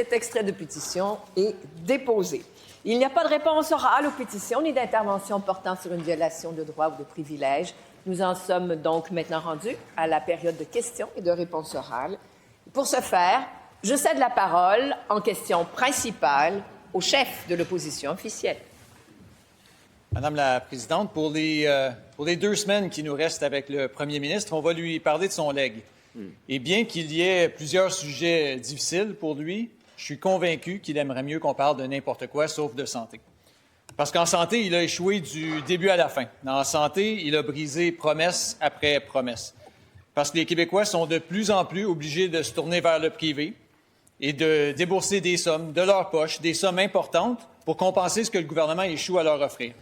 Cet extrait de pétition est déposé. Il n'y a pas de réponse orale aux pétitions ni d'intervention portant sur une violation de droits ou de privilèges. Nous en sommes donc maintenant rendus à la période de questions et de réponses orales. Pour ce faire, je cède la parole en question principale au chef de l'opposition officielle. Madame la Présidente, pour les 2 semaines qui nous restent avec le premier ministre, on va lui parler de son legs. Et bien qu'il y ait plusieurs sujets difficiles pour lui, je suis convaincu qu'il aimerait mieux qu'on parle de n'importe quoi sauf de santé. Parce qu'en santé, il a échoué du début à la fin. En santé, il a brisé promesse après promesse. Parce que les Québécois sont de plus en plus obligés de se tourner vers le privé et de débourser des sommes de leur poche, des sommes importantes, pour compenser ce que le gouvernement échoue à leur offrir.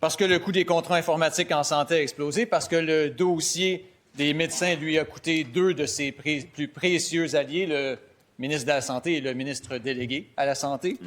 Parce que le coût des contrats informatiques en santé a explosé, parce que le dossier des médecins lui a coûté 2 de ses plus précieux alliés, le ministre de la Santé et le ministre délégué à la Santé.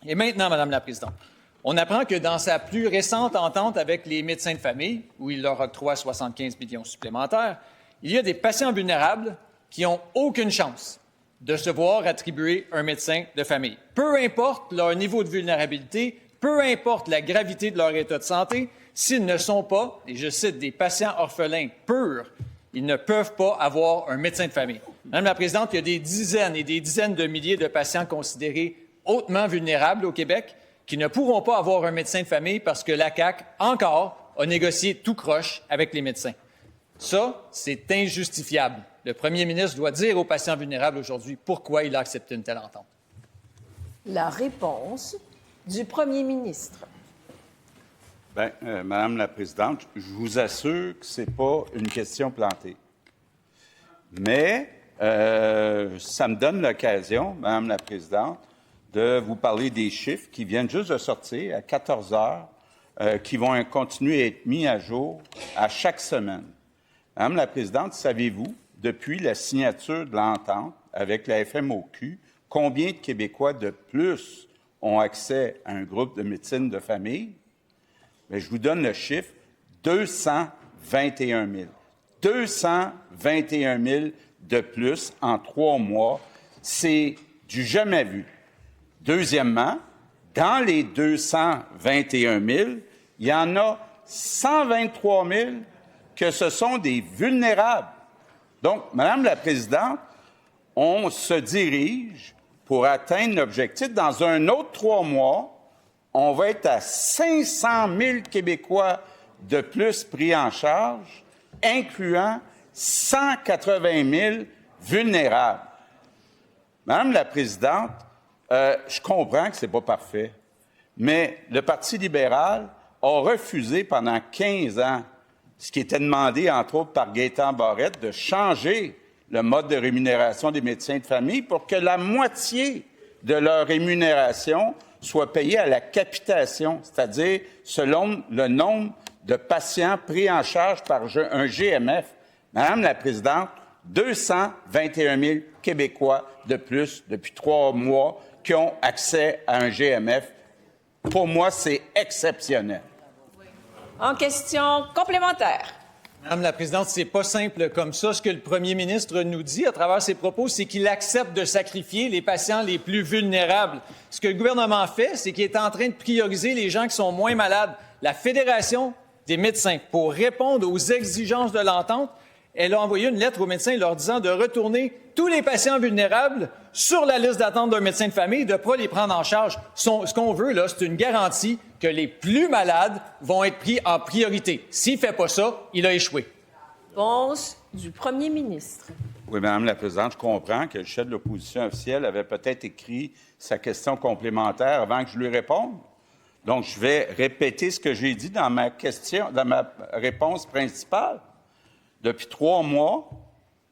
Et maintenant, Madame la Présidente, on apprend que dans sa plus récente entente avec les médecins de famille, où il leur octroie 75 millions supplémentaires, il y a des patients vulnérables qui n'ont aucune chance de se voir attribuer un médecin de famille. Peu importe leur niveau de vulnérabilité, peu importe la gravité de leur état de santé, s'ils ne sont pas, et je cite, des patients orphelins purs, ils ne peuvent pas avoir un médecin de famille. Madame la Présidente, il y a des dizaines et des dizaines de milliers de patients considérés hautement vulnérables au Québec qui ne pourront pas avoir un médecin de famille parce que la CAQ, encore, a négocié tout croche avec les médecins. Ça, c'est injustifiable. Le premier ministre doit dire aux patients vulnérables aujourd'hui pourquoi il a accepté une telle entente. La réponse du premier ministre. Bien, Madame la Présidente, je vous assure que ce n'est pas une question plantée. Mais ça me donne l'occasion, Madame la Présidente, de vous parler des chiffres qui viennent juste de sortir à 14 heures, qui vont continuer à être mis à jour à chaque semaine. Madame la Présidente, savez-vous, depuis la signature de l'entente avec la FMOQ, combien de Québécois de plus ont accès à un groupe de médecine de famille? Bien, je vous donne le chiffre, 221 000. 221 000 de plus en 3 mois, c'est du jamais vu. Deuxièmement, dans les 221 000, il y en a 123 000 que ce sont des vulnérables. Donc, Madame la Présidente, on se dirige pour atteindre l'objectif. Dans un autre 3 mois, on va être à 500 000 Québécois de plus pris en charge, incluant 180 000 vulnérables. Madame la Présidente, je comprends que ce n'est pas parfait, mais le Parti libéral a refusé pendant 15 ans ce qui était demandé, entre autres, par Gaétan Barrette, de changer le mode de rémunération des médecins de famille pour que la moitié de leur rémunération soit payée à la capitation, c'est-à-dire selon le nombre de patients pris en charge par un GMF. Madame la Présidente, 221 000 Québécois de plus depuis 3 mois qui ont accès à un GMF. Pour moi, c'est exceptionnel. En question complémentaire. Madame la Présidente, c'est pas simple comme ça. Ce que le premier ministre nous dit à travers ses propos, c'est qu'il accepte de sacrifier les patients les plus vulnérables. Ce que le gouvernement fait, c'est qu'il est en train de prioriser les gens qui sont moins malades. La Fédération des médecins, pour répondre aux exigences de l'entente, elle a envoyé une lettre aux médecins leur disant de retourner tous les patients vulnérables sur la liste d'attente d'un médecin de famille, de ne pas les prendre en charge. Ce qu'on veut, là, c'est une garantie que les plus malades vont être pris en priorité. S'il ne fait pas ça, il a échoué. Réponse du premier ministre. Oui, Madame la Présidente, je comprends que le chef de l'opposition officielle avait peut-être écrit sa question complémentaire avant que je lui réponde. Donc, je vais répéter ce que j'ai dit dans ma réponse principale. Depuis 3 mois,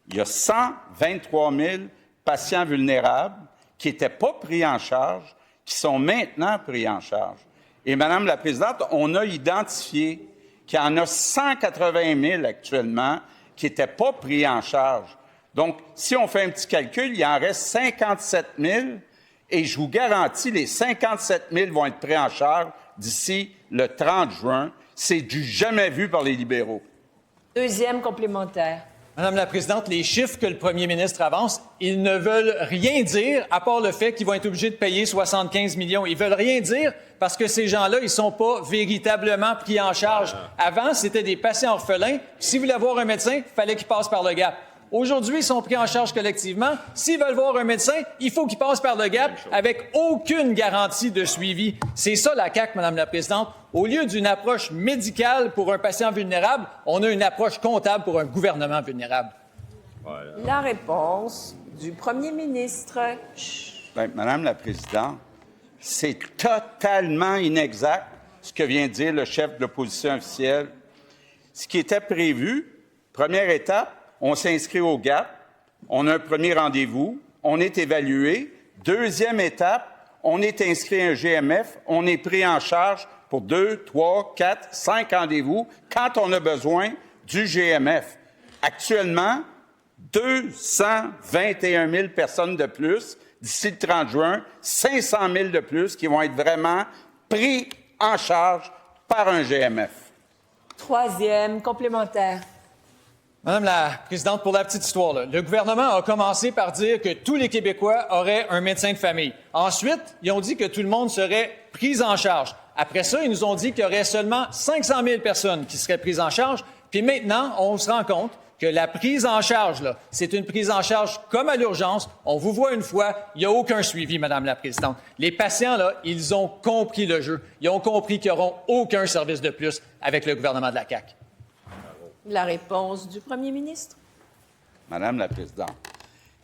il y a 123 000 patients vulnérables qui n'étaient pas pris en charge, qui sont maintenant pris en charge. Et, Madame la Présidente, on a identifié qu'il y en a 180 000 actuellement qui n'étaient pas pris en charge. Donc, si on fait un petit calcul, il en reste 57 000 et je vous garantis, les 57 000 vont être pris en charge d'ici le 30 juin. C'est du jamais vu par les libéraux. Deuxième complémentaire. Madame la Présidente, les chiffres que le premier ministre avance, ils ne veulent rien dire, à part le fait qu'ils vont être obligés de payer 75 millions. Ils veulent rien dire parce que ces gens-là, ils sont pas véritablement pris en charge. Avant, c'était des patients orphelins. Si vous voulez voir un médecin, il fallait qu'ils passent par le GAP. Aujourd'hui, ils sont pris en charge collectivement. S'ils veulent voir un médecin, il faut qu'ils passent par le GAP avec aucune garantie de suivi. C'est ça la CAQ, Madame la Présidente. Au lieu d'une approche médicale pour un patient vulnérable, on a une approche comptable pour un gouvernement vulnérable. Voilà. La réponse du premier ministre. Bien, Madame la Présidente, c'est totalement inexact ce que vient de dire le chef de l'opposition officielle. Ce qui était prévu, première étape, on s'inscrit au GAP, on a un premier rendez-vous, on est évalué. Deuxième étape, on est inscrit à un GMF, on est pris en charge pour 2, 3, 4, 5 rendez-vous quand on a besoin du GMF. Actuellement, 221 000 personnes de plus d'ici le 30 juin, 500 000 de plus qui vont être vraiment pris en charge par un GMF. Troisième complémentaire. Madame la Présidente, pour la petite histoire, là, le gouvernement a commencé par dire que tous les Québécois auraient un médecin de famille. Ensuite, ils ont dit que tout le monde serait pris en charge. Après ça, ils nous ont dit qu'il y aurait seulement 500 000 personnes qui seraient prises en charge. Puis maintenant, on se rend compte que la prise en charge, là, c'est une prise en charge comme à l'urgence. On vous voit une fois, il n'y a aucun suivi, Madame la Présidente. Les patients, là, ils ont compris le jeu. Ils ont compris qu'ils n'auront aucun service de plus avec le gouvernement de la CAQ. La réponse du premier ministre. Madame la Présidente,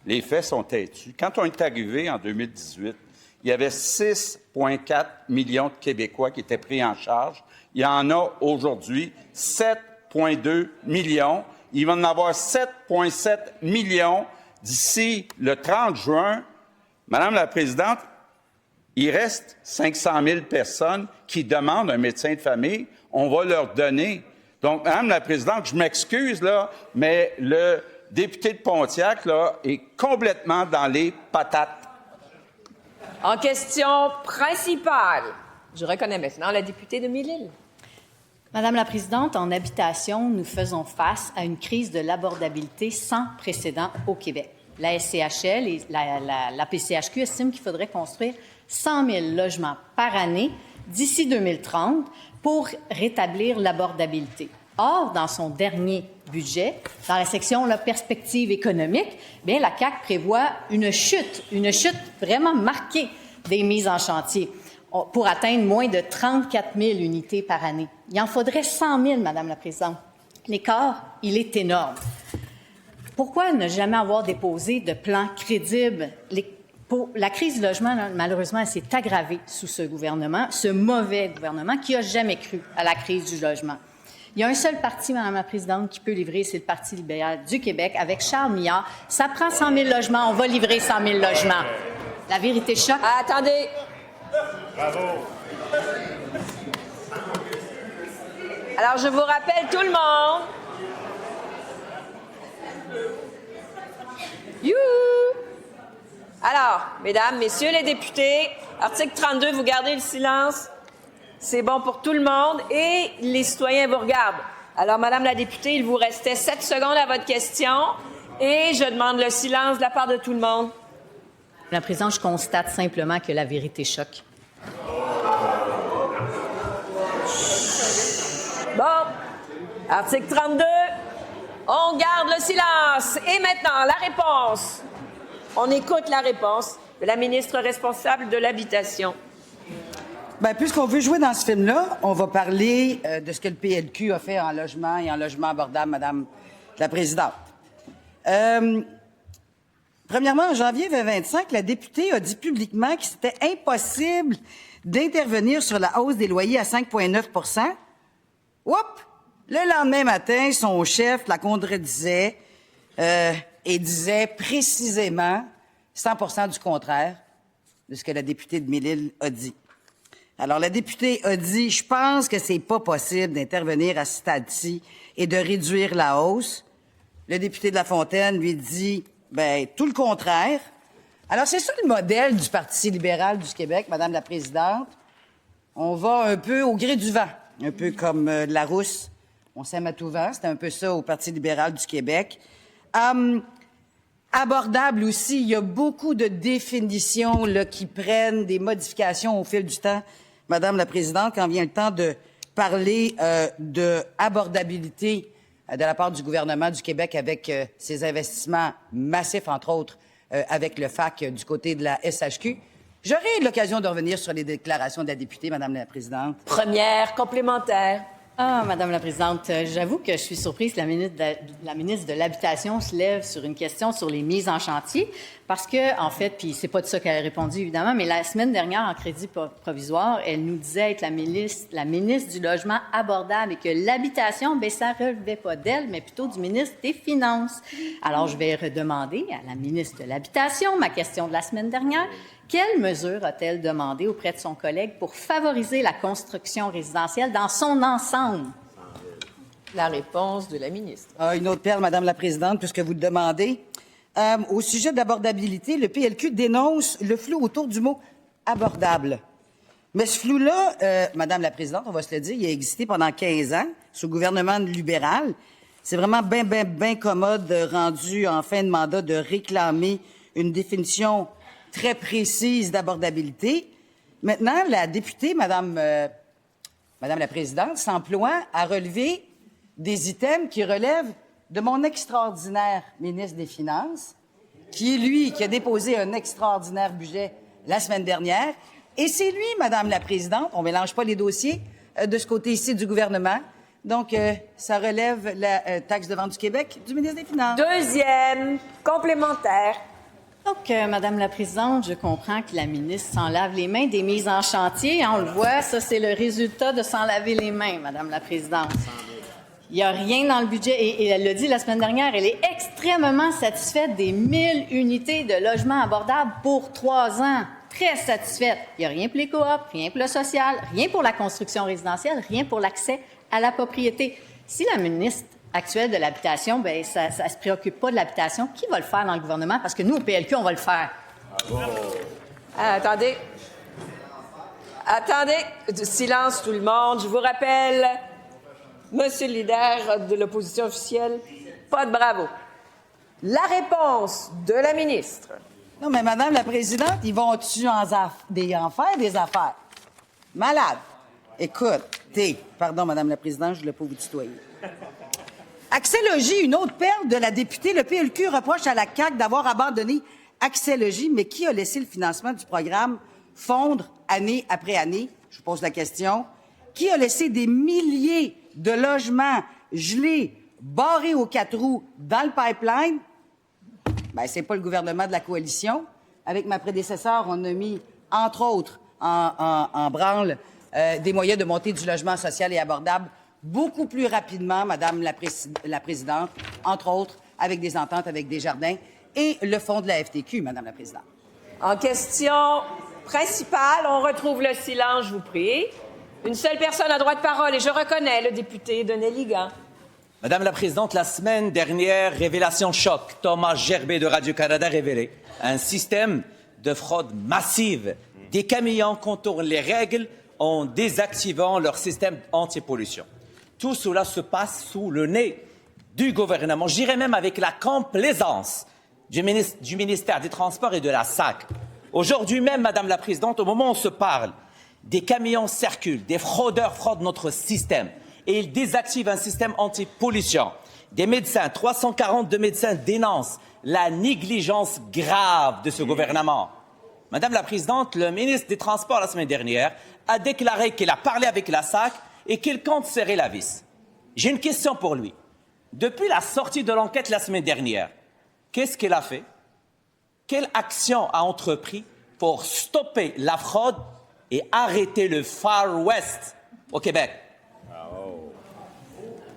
les faits sont têtus. Quand on est arrivé en 2018, il y avait 6,4 millions de Québécois qui étaient pris en charge. Il y en a aujourd'hui 7,2 millions. Il va en avoir 7,7 millions d'ici le 30 juin. Madame la Présidente, il reste 500 000 personnes qui demandent un médecin de famille. On va leur donner. Donc, Madame la Présidente, je m'excuse, là, mais le député de Pontiac, là, est complètement dans les patates. En question principale, je reconnais maintenant la députée de Mille-Îles. Madame la Présidente, en habitation, nous faisons face à une crise de l'abordabilité sans précédent au Québec. La SCHL et la PCHQ estiment qu'il faudrait construire 100 000 logements par année d'ici 2030 pour rétablir l'abordabilité. Or, dans son dernier budget, dans la section la perspective économique, bien, la CAQ prévoit une chute vraiment marquée des mises en chantier pour atteindre moins de 34 000 unités par année. Il en faudrait 100 000, Madame la Présidente. L'écart, il est énorme. Pourquoi ne jamais avoir déposé de plan crédible? La crise du logement, malheureusement, elle s'est aggravée sous ce gouvernement, ce mauvais gouvernement qui n'a jamais cru à la crise du logement. Il y a un seul parti, Madame la Présidente, qui peut livrer, c'est le Parti libéral du Québec, avec Charles Millard. Ça prend 100 000 logements, on va livrer 100 000 logements. La vérité choque. Attendez. Bravo. Alors, je vous rappelle tout le monde. Youhou! Alors, mesdames, messieurs les députés, article 32, vous gardez le silence. C'est bon pour tout le monde et les citoyens vous regardent. Alors, Madame la députée, il vous restait 7 secondes à votre question et je demande le silence de la part de tout le monde. Madame la Présidente, je constate simplement que la vérité choque. Bon, article 32, on garde le silence. Et maintenant, la réponse. On écoute la réponse de la ministre responsable de l'Habitation. Bien, puisqu'on veut jouer dans ce film-là, on va parler de ce que le PLQ a fait en logement et en logement abordable, Madame la Présidente. Premièrement, en janvier 2025, la députée a dit publiquement que c'était impossible d'intervenir sur la hausse des loyers à 5,9 Oups! Le lendemain matin, son chef la contredisait et disait précisément 100 du contraire de ce que la députée de Mille-Îles a dit. Alors, la députée a dit « Je pense que c'est pas possible d'intervenir à ce stade-ci et de réduire la hausse. » Le député de La Fontaine lui dit « Ben, tout le contraire. » Alors, c'est ça le modèle du Parti libéral du Québec, Madame la Présidente. On va un peu au gré du vent, un peu comme Larousse. On s'aime à tout vent. C'est un peu ça au Parti libéral du Québec. Abordable aussi, il y a beaucoup de définitions là, qui prennent des modifications au fil du temps. Madame la Présidente, quand vient le temps de parler de abordabilité de la part du gouvernement du Québec avec ses investissements massifs, entre autres, avec le FAC du côté de la SHQ, j'aurai l'occasion de revenir sur les déclarations de la députée, Madame la Présidente. Première complémentaire. Ah, Madame la Présidente, j'avoue que je suis surprise que la ministre de l'Habitation se lève sur une question sur les mises en chantier, parce que, en fait, puis c'est pas de ça qu'elle a répondu, évidemment, mais la semaine dernière, en crédit provisoire, elle nous disait être la ministre du Logement abordable et que l'habitation, bien, ça relevait pas d'elle, mais plutôt du ministre des Finances. Alors, je vais redemander à la ministre de l'Habitation ma question de la semaine dernière. Quelles mesures a-t-elle demandé auprès de son collègue pour favoriser la construction résidentielle dans son ensemble? La réponse de la ministre. Une autre perle, Madame la Présidente, puisque vous le demandez. Au sujet d'abordabilité, le PLQ dénonce le flou autour du mot « abordable ». Mais ce flou-là, Madame la Présidente, on va se le dire, il a existé pendant 15 ans sous le gouvernement libéral. C'est vraiment bien commode, rendu en fin de mandat, de réclamer une définition très précise d'abordabilité. Maintenant, la députée, Madame la Présidente, s'emploie à relever des items qui relèvent de mon extraordinaire ministre des Finances, qui est lui qui a déposé un extraordinaire budget la semaine dernière. Et c'est lui, Madame la Présidente, on mélange pas les dossiers de ce côté-ci du gouvernement. Donc, ça relève la taxe de vente du Québec du ministre des Finances. Deuxième complémentaire. Donc, Madame la Présidente, je comprends que la ministre s'en lave les mains des mises en chantier. Hein, on le voit, ça, c'est le résultat de s'en laver les mains, Madame la Présidente. Il n'y a rien dans le budget. Et elle l'a dit la semaine dernière, elle est extrêmement satisfaite des 1000 unités de logements abordables pour 3 ans. Très satisfaite. Il n'y a rien pour les coops, rien pour le social, rien pour la construction résidentielle, rien pour l'accès à la propriété. Si la ministre actuelle de l'habitation, bien, ça ne se préoccupe pas de l'habitation, qui va le faire dans le gouvernement? Parce que nous, au PLQ, on va le faire. Attendez. Silence, tout le monde. Je vous rappelle, Monsieur le leader de l'opposition officielle, pas de bravo. La réponse de la ministre. Non, mais Madame la Présidente, ils vont-tu en faire des affaires? Malade. Écoute, pardon, Madame la Présidente, je ne voulais pas vous tutoyer. Accès Logis, une autre perle de la députée. Le PLQ reproche à la CAQ d'avoir abandonné Accès Logis, mais qui a laissé le financement du programme fondre année après année? Je vous pose la question. Qui a laissé des milliers de logements gelés, barrés aux 4 roues dans le pipeline? Bien, c'est pas le gouvernement de la coalition. Avec ma prédécesseur, on a mis, entre autres, en branle des moyens de monter du logement social et abordable beaucoup plus rapidement, Madame la Présidente, entre autres, avec des ententes avec Desjardins et le fonds de la FTQ, Madame la Présidente. En question principale, on retrouve le silence, je vous prie. Une seule personne a droit de parole et je reconnais le député de Néligan. Madame la Présidente, la semaine dernière, révélation choc. Thomas Gerbet de Radio-Canada révélait un système de fraude massive. Des camions contournent les règles en désactivant leur système anti-pollution. Tout cela se passe sous le nez du gouvernement, je dirais même avec la complaisance du ministère des Transports et de la SAC. Aujourd'hui même, Madame la Présidente, au moment où on se parle, des camions circulent, des fraudeurs fraudent notre système et ils désactivent un système anti-pollution. Des médecins, 342 médecins dénoncent la négligence grave de ce gouvernement. Madame la Présidente, le ministre des Transports la semaine dernière a déclaré qu'il a parlé avec la SAC et qu'il compte serrer la vis. J'ai une question pour lui. Depuis la sortie de l'enquête la semaine dernière, qu'est-ce qu'il a fait? Quelle action a entrepris pour stopper la fraude et arrêter le Far West au Québec?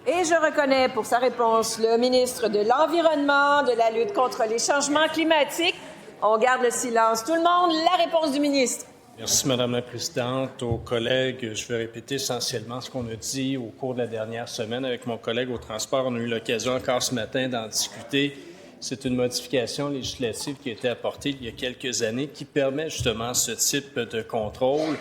Et je reconnais pour sa réponse le ministre de l'Environnement, de la lutte contre les changements climatiques. On garde le silence. Tout le monde, la réponse du ministre. Merci, Madame la Présidente. Aux collègues, je vais répéter essentiellement ce qu'on a dit au cours de la dernière semaine avec mon collègue au transport. On a eu l'occasion encore ce matin d'en discuter. C'est une modification législative qui a été apportée il y a quelques années qui permet justement ce type de contrôle.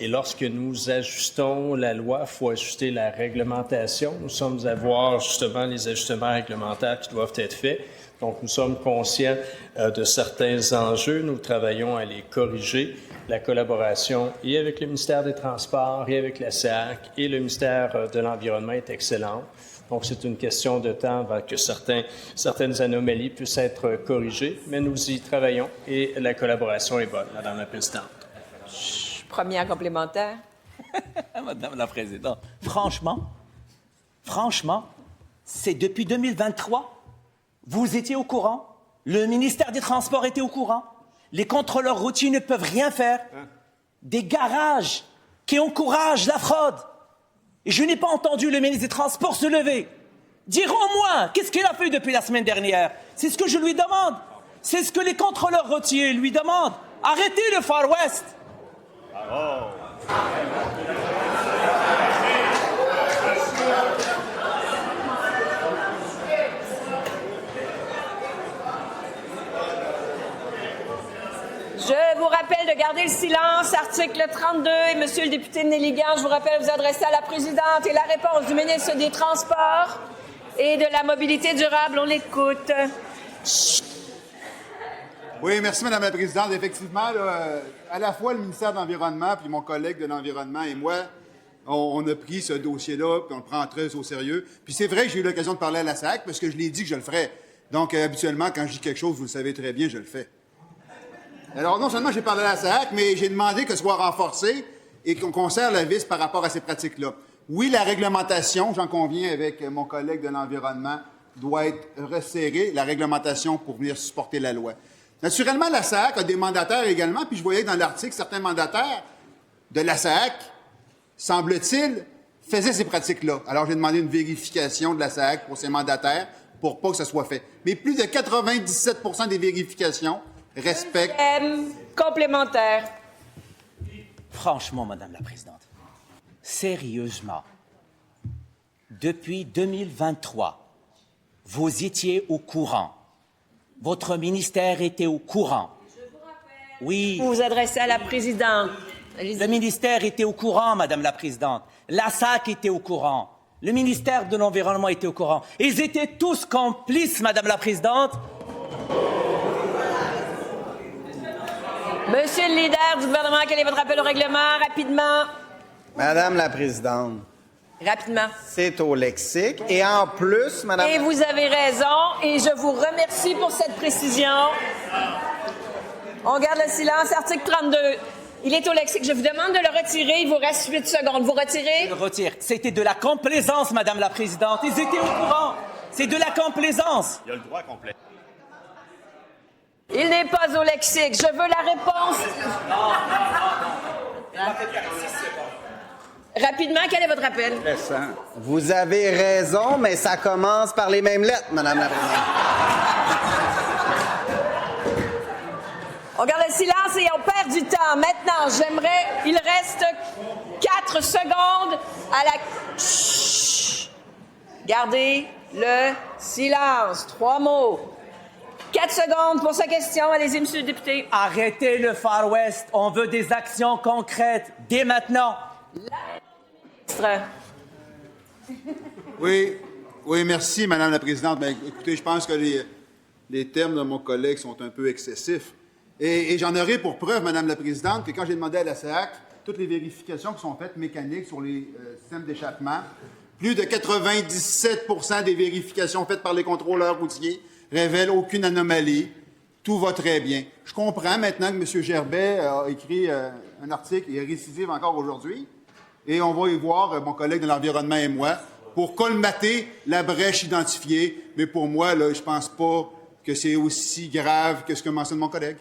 Et lorsque nous ajustons la loi, il faut ajuster la réglementation. Nous sommes à voir justement les ajustements réglementaires qui doivent être faits. Donc, nous sommes conscients de certains enjeux. Nous travaillons à les corriger. La collaboration et avec le ministère des Transports, et avec la SAC et le ministère de l'Environnement est excellente. Donc, c'est une question de temps avant que certaines anomalies puissent être corrigées, mais nous y travaillons et la collaboration est bonne, Madame la Présidente. Première complémentaire. Madame la Présidente, franchement, c'est depuis 2023. Vous étiez au courant, le ministère des Transports était au courant, les contrôleurs routiers ne peuvent rien faire, des garages qui encouragent la fraude. Et je n'ai pas entendu le ministre des Transports se lever, dire au moins qu'est-ce qu'il a fait depuis la semaine dernière. C'est ce que je lui demande, c'est ce que les contrôleurs routiers lui demandent. Arrêtez le Far West. Je vous rappelle de garder le silence. Article 32. Et Monsieur le député Néligan, je vous rappelle de vous adresser à la présidente et la réponse du ministre des Transports et de la Mobilité durable. On l'écoute. Oui, merci, Madame la Présidente. Effectivement, là, à la fois le ministère de l'Environnement puis mon collègue de l'Environnement et moi, on a pris ce dossier-là puis on le prend très au sérieux. Puis c'est vrai que j'ai eu l'occasion de parler à la SAC parce que je l'ai dit que je le ferais. Donc, habituellement, quand je dis quelque chose, vous le savez très bien, je le fais. Alors, non seulement j'ai parlé à la SAC, mais j'ai demandé que ce soit renforcé et qu'on serre la vis par rapport à ces pratiques-là. Oui, la réglementation, j'en conviens avec mon collègue de l'Environnement, doit être resserrée, la réglementation pour venir supporter la loi. Naturellement, la SAC a des mandataires également, puis je voyais dans l'article certains mandataires de la SAC, semble-t-il, faisaient ces pratiques-là. Alors, j'ai demandé une vérification de la SAC pour ces mandataires pour pas que ça soit fait. Mais plus de 97 % des vérifications respectent... Complémentaire. Franchement, Madame la Présidente, sérieusement, depuis 2023, vous étiez au courant. Votre ministère était au courant. Je vous rappelle. Oui. Vous vous adressez à la présidente. Le ministère était au courant, Madame la Présidente. La SAC était au courant. Le ministère de l'Environnement était au courant. Ils étaient tous complices, Madame la Présidente. Monsieur le leader du gouvernement, quel est votre appel au règlement? Rapidement. Madame la Présidente, Rapidement. c'est au lexique. Et en plus, Madame... Et vous avez raison, et je vous remercie pour cette précision. On garde le silence. Article 32. Il est au lexique. Je vous demande de le retirer. Il vous reste 8 secondes. Vous retirez? Je le retire. C'était de la complaisance, Madame la Présidente. Ils étaient au courant. C'est de la complaisance. Il y a le droit complet. Il n'est pas au lexique. Je veux la réponse. Rapidement, quel est votre appel? Vous avez raison, mais ça commence par les mêmes lettres, Madame la Présidente. On garde le silence et on perd du temps. Maintenant, il reste 4 secondes à la... Chut. Gardez le silence. 3 mots. 4 secondes pour sa question. Allez-y, Monsieur le député. Arrêtez le Far West. On veut des actions concrètes dès maintenant. Oui, merci, Madame la Présidente. Ben, écoutez, je pense que les termes de mon collègue sont un peu excessifs. Et j'en aurai pour preuve, Madame la Présidente, que quand j'ai demandé à la SAC toutes les vérifications qui sont faites mécaniques sur les systèmes d'échappement, plus de 97 % des vérifications faites par les contrôleurs routiers révèlent aucune anomalie. Tout va très bien. Je comprends maintenant que M. Gerbet a écrit un article et récidive encore aujourd'hui. Et on va y voir, mon collègue de l'Environnement et moi, pour colmater la brèche identifiée. Mais pour moi, là, je pense pas que c'est aussi grave que ce que mentionne mon collègue.